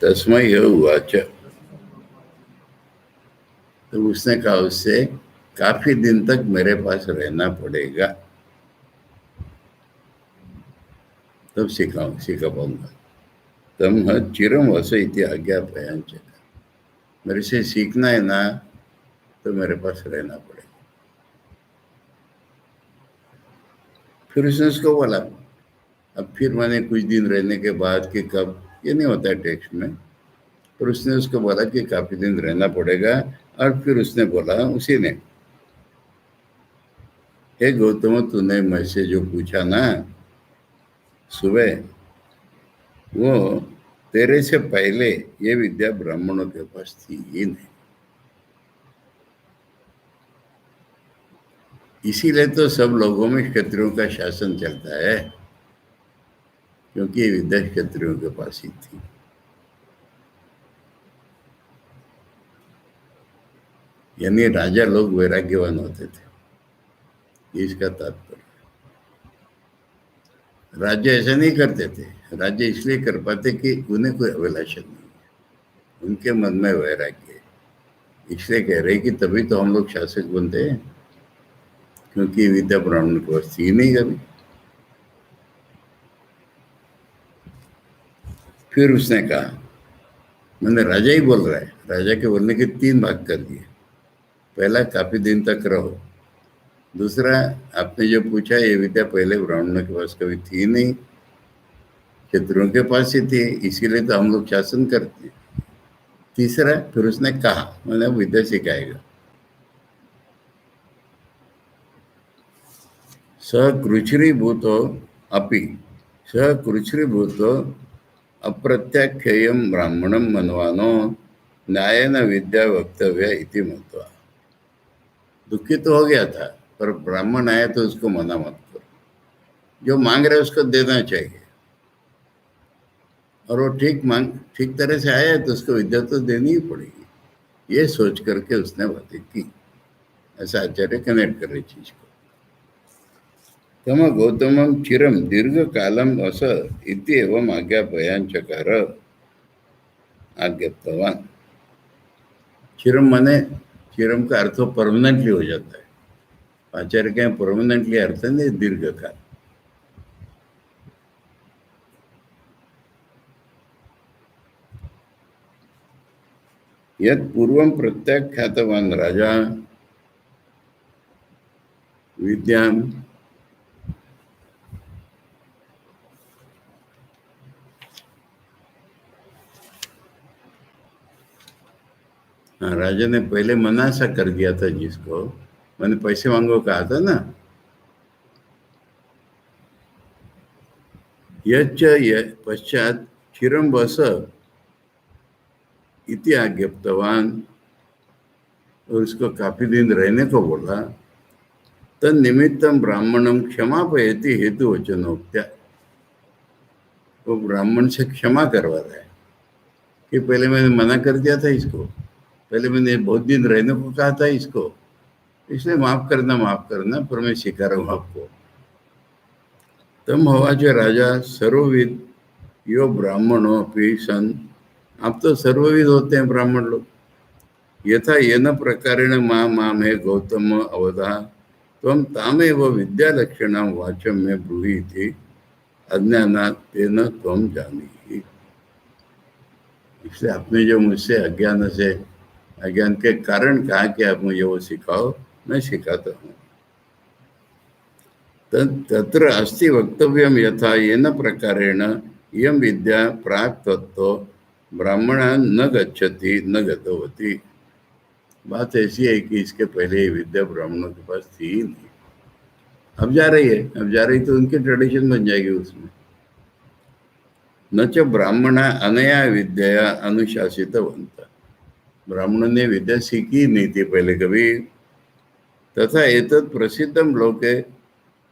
[SPEAKER 1] तस्मै उवाच। तो उसने कहा उससे काफी दिन तक मेरे पास रहना पड़ेगा, तब सीखा पाऊंगा। तम चिरम वस इति आज्ञापयान चकार, मेरे से सीखना है ना तो मेरे पास रहना पड़ेगा। फिर उसने उसको बोला, अब फिर मैंने कुछ दिन रहने के बाद कि कब, ये नहीं होता है टेक्स्ट में, पर उसने उसको बोला कि काफी दिन रहना पड़ेगा। और फिर उसने बोला उसी ने, हे गौतम तूने मुझसे जो पूछा ना सुबह, वो तेरे से पहले ये विद्या ब्राह्मणों के पास थी ही नहीं। इसीलिए तो सब लोगों में क्षत्रियों का शासन चलता है, क्योंकि ये विद्या क्षत्रियों के पास ही थी। यानी राजा लोग वैराग्यवान होते थे, इसका तात्पर्य। राज्य ऐसा नहीं करते थे, राज्य इसलिए कर पाते कि उन्हें कोई अभिलाषा नहीं है, उनके मन में वैराग्य है। इसलिए कह रहे कि तभी तो हम लोग शासक बनते हैं, क्योंकि विद्या ब्राह्मण के पास थी नहीं कभी। फिर उसने कहा, मैंने राजा ही बोल रहा है, राजा के बोलने के 3 भाग कर दिए। पहला, काफी दिन तक रहो। दूसरा, आपने जो पूछा ये विद्या पहले ब्राह्मणों के पास कभी थी नहीं, क्षत्रियों के पास ही थी, इसीलिए तो हम लोग शासन करते। तीसरा, फिर उसने कहा, मैंने विद्या सिखाएगा। सकृच्छ्रीभूतो अपि सकृच्छ्रीभूतो अप्रत्याख्येयं ब्राह्मणं मनवानो न्यायेन विद्या वक्तव्य इति मत्वा। दुखी तो हो गया था, पर ब्राह्मण आया तो उसको मना मत करो, जो मांग रहे उसको देना चाहिए। और वो ठीक तरह से आया है तो उसको विद्या तो देनी ही पड़ेगी, ये सोच करके उसने बातें की। ऐसा आचार्य कनेक्ट कर रही चीज को। तम गौतमम चिरम दीर्घ कालम अस इति एवं आज्ञापयांचकार आज्ञाप्तवान। चिरम माने, चिरम का अर्थ परमानेंटली हो जाता है। आचार्य के परमानेंटली अर्थ नहीं, दीर्घ काल। यद पूर्वम प्रत्याख्यातवान राजा विद्याम हाँ, राजा ने पहले मना सा कर दिया था जिसको, मैंने पैसे मांगो कहा था ना। यच्च पश्चात चिरम बस इति आज्ञप्तवान, और उसको काफी दिन रहने को बोला। तद निमित्तम ब्राह्मणम क्षमापयति हेतु वचनोक्त्या, वो ब्राह्मण से क्षमा करवा रहा है कि पहले मैंने मना कर दिया था इसको, पहले मैंने बहुत दिन रहने को कहा था इसको, इसलिए माफ करना, पर मैं सिखा रहा हूँ आपको। तम होवाच राजा सर्वविद यो ब्राह्मणों अपि सन, आप तो सर्वविद होते हैं ब्राह्मण लोग। यथा येन प्रकारेण माम हे गौतम अवधा त्वं तामेव विद्यालक्षणां वाचम में ब्रूहि इति अज्ञानात् तेन त्वं जानीहि। इसलिए आपने जो मुझसे अज्ञान के कारण कहा कि आप मुझे वो सिखाओ, मैं सिखाता हूँ। तत्र अस्ति वक्तव्यम यथा येन प्रकारेण इयं विद्या प्राक् तत्तो ब्राह्मणान् न गच्छति न गतवती। बात ऐसी है कि इसके पहले ये विद्या ब्राह्मणों के पास थी ही नहीं, अब जा रही है, अब जा रही तो उनकी ट्रेडिशन बन जाएगी उसमें। न च ब्राह्मण अनया विद्या अनुशासितवन्तः, ब्राह्मणों ने विद्या सीखी नहीं थी पहले कभी। तथा एतत् प्रसिद्धम लोके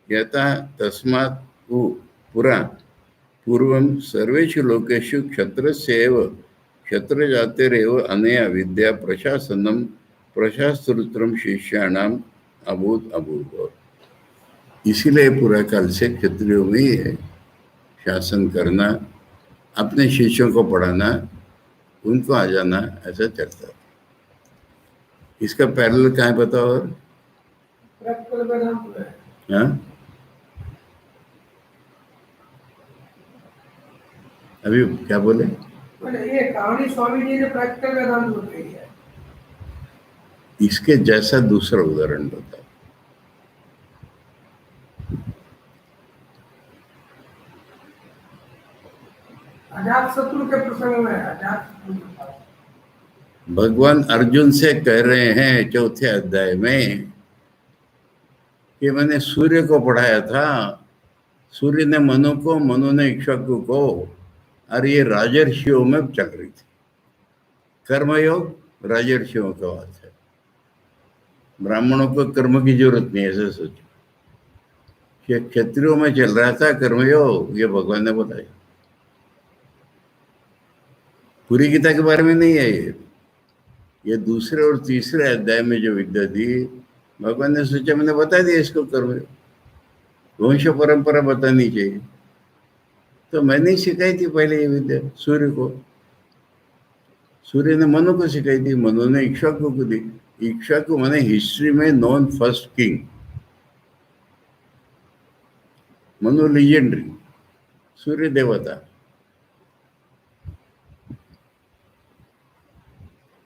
[SPEAKER 1] यथा तस्मात् पुरा पूर्वं सर्वेषु लोकेषु क्षत्रस्यैव क्षत्रजातिरेव अनया विद्या प्रशासनं प्रशास्त्रोत्रम शिष्याणाम अभूत। इसीलिए पूरा काल से क्षत्रियों में ही है शासन करना, अपने शिष्यों को पढ़ाना, उनको आ जाना, ऐसा चलता है। इसका पैरेलल कहाँ है बताओ? हाँ, अभी क्या बोले?
[SPEAKER 2] ये कहानी स्वामी जी ने प्रैक्टिकल वेदांत बताई है।
[SPEAKER 1] इसके जैसा दूसरा उदाहरण बताओ।
[SPEAKER 2] अजातशत्रु के प्रसंग में
[SPEAKER 1] भगवान अर्जुन से कह रहे हैं चौथे अध्याय में कि मैंने सूर्य को पढ़ाया था, सूर्य ने मनु को, मनु ने इक्ष्वाकु को, और ये राजर्षियों में चल रही थी। कर्मयोग राजर्षियों का बात है, ब्राह्मणों को कर्म की जरूरत नहीं, ऐसा सोचो। ये क्षत्रियों में चल रहा था कर्मयोग, ये भगवान ने बताया। पूरी गीता के बारे में नहीं है ये दूसरे और तीसरे अध्याय में जो विद्या थी, भगवान ने सोचा मैंने बता दिया इसको कर्मयोग, वंश परंपरा बतानी चाहिए, तो मैंने ही सिखाई थी पहले ये विद्या सूर्य को। सूर्य ने मनु को सिखाई थी, मनु ने इक्ष्वाकु को दी। इक्ष्वाकु माने हिस्ट्री में known first king, Manu legendary, Surya देवता।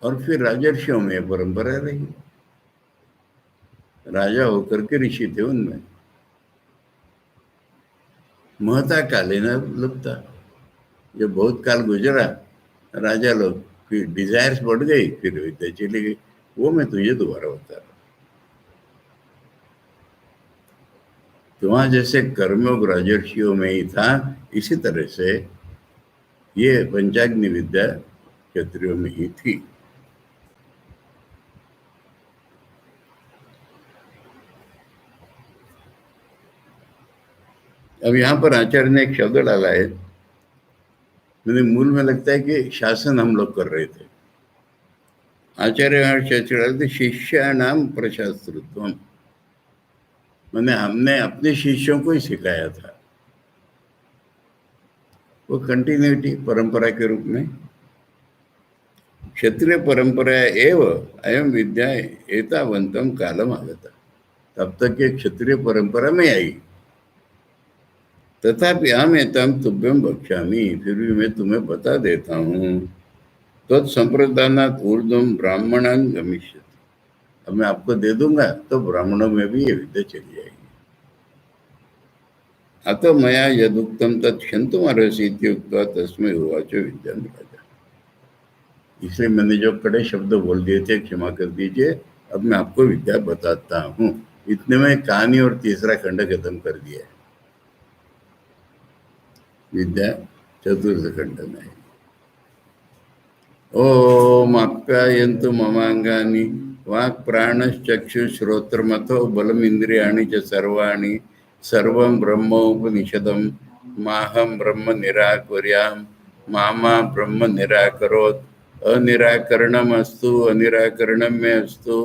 [SPEAKER 1] और फिर राजर्षियों में परंपरा रही, राजा होकर के ऋषि थे उनमें। महता कालीन लुप्ता, जो बहुत काल गुजरा, राजा लोग फिर डिजायर्स बढ़ गई, फिर विद्या चली गई। वो मैं तुझे दोबारा बता रहा हूँ। तो वहां जैसे कर्मयोग राजर्षियों में ही था, इसी तरह से ये पंचाग्नि विद्या क्षत्रियों में ही थी। अब यहाँ पर आचार्य ने एक शब्द डाला है, मैंने मूल में लगता है कि शासन हम लोग कर रहे थे। आचार्य शिष्याणाम प्रशास्त्रत्वम, मैंने हमने अपने शिष्यों को ही सिखाया था, वो कंटिन्यूटी परंपरा के रूप में। क्षत्रिय परंपरा एव अयम विद्या एतावंतम कालम आगता, तब तक ये क्षत्रिय परंपरा में आई। तथापि हम एतम तुभ्यम बक्ष्यामि, फिर भी मैं तुम्हें बता देता हूँ। तत्संप्रदानात् ऊर्ध्वं ब्राह्मणान् गमिष्यति, अब मैं आपको दे दूंगा तो ब्राह्मणों में भी ये विद्या चली जाएगी। अतः मया यदुक्तम तत्क्षन्तुमर्हसि इत्युक्त्वा तस्मै उवाच विद्यां राजा। इसलिए मैंने जो कड़े शब्द बोल दिए थे क्षमा कर दीजिए, अब मैं आपको विद्या बताता हूँ। इतने में कहानी और तीसरा खंड खत्म कर दिया। विद्या चतुर्थ खंड में। ओम आप्यायन्तु ममांगानि वाक् प्राणश्चक्षुश्रोत्रमथो बलमिन्द्रियाणि च सर्वाणि सर्वं ब्रह्मोपनिषदं माहं ब्रह्म निराकुर्यां मा ब्रह्म निराकरोत्। अनिराकरणमस्तु अनिराकरणं मे अस्तु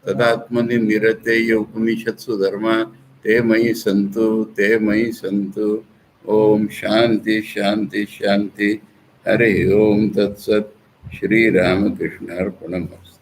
[SPEAKER 1] तदात्मनि निरतेय उपनिषत्सु धर्मा ते मयि सन्तु ते मयि सन्तु। ओम शांति शांति शांति। हरे ओम तत्सत्। श्री रामकृष्णार्पणमस्तु।